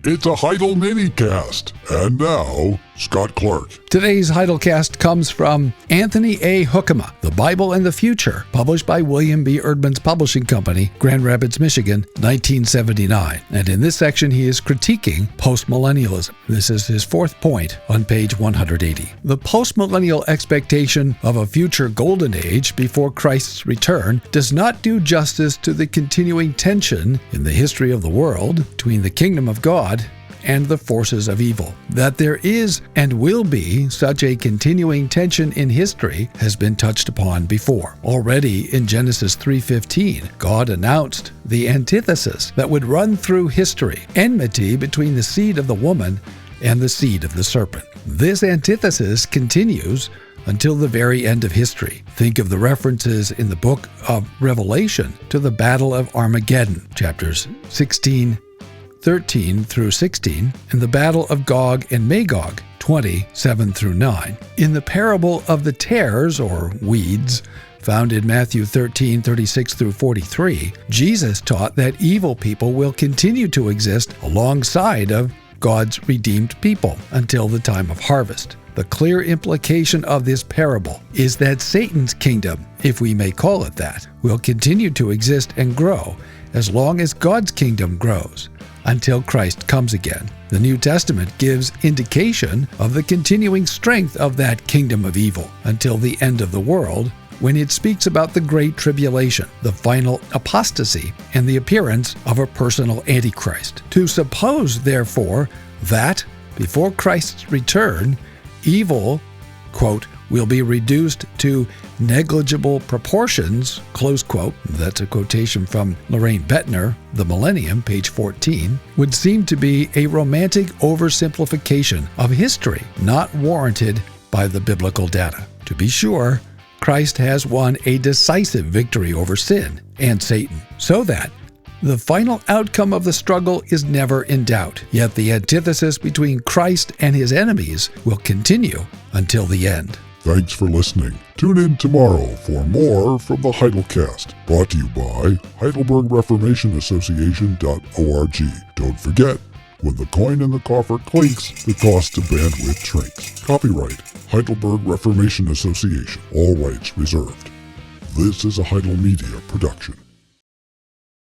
It's a Heidel minicast. And now, Scott Clark. Today's Heidelcast comes from Anthony A. Hoekema, The Bible and the Future, published by William B. Erdman's Publishing Company, Grand Rapids, Michigan, 1979. And in this section, he is critiquing postmillennialism. This is his fourth point on page 180. The postmillennial expectation of a future golden age before Christ's return does not do justice to the continuing tension in the history of the world between the kingdom of God and the forces of evil. That there is and will be such a continuing tension in history has been touched upon before. Already in Genesis 3:15, God announced the antithesis that would run through history, enmity between the seed of the woman and the seed of the serpent. This antithesis continues until the very end of history. Think of the references in the book of Revelation to the Battle of Armageddon, chapters 13 through 16, and the Battle of Gog and Magog, 7 through 9. In the parable of the tares, or weeds, found in Matthew 13:36 through 43, Jesus taught that evil people will continue to exist alongside of God's redeemed people until the time of harvest. The clear implication of this parable is that Satan's kingdom, if we may call it that, will continue to exist and grow as long as God's kingdom grows, until Christ comes again. The New Testament gives indication of the continuing strength of that kingdom of evil until the end of the world, when it speaks about the Great Tribulation, the final apostasy, and the appearance of a personal Antichrist. To suppose, therefore, that before Christ's return, evil, quote, will be reduced to negligible proportions, close quote, that's a quotation from Lorraine Bettner, The Millennium, page 14, would seem to be a romantic oversimplification of history, not warranted by the biblical data. To be sure, Christ has won a decisive victory over sin and Satan, so that the final outcome of the struggle is never in doubt. Yet the antithesis between Christ and his enemies will continue until the end. Thanks for listening. Tune in tomorrow for more from the Heidelcast, brought to you by HeidelbergReformationAssociation.org. Don't forget, when the coin in the coffer clinks, the cost of bandwidth shrinks. Copyright Heidelberg Reformation Association. All rights reserved. This is a Heidel Media production.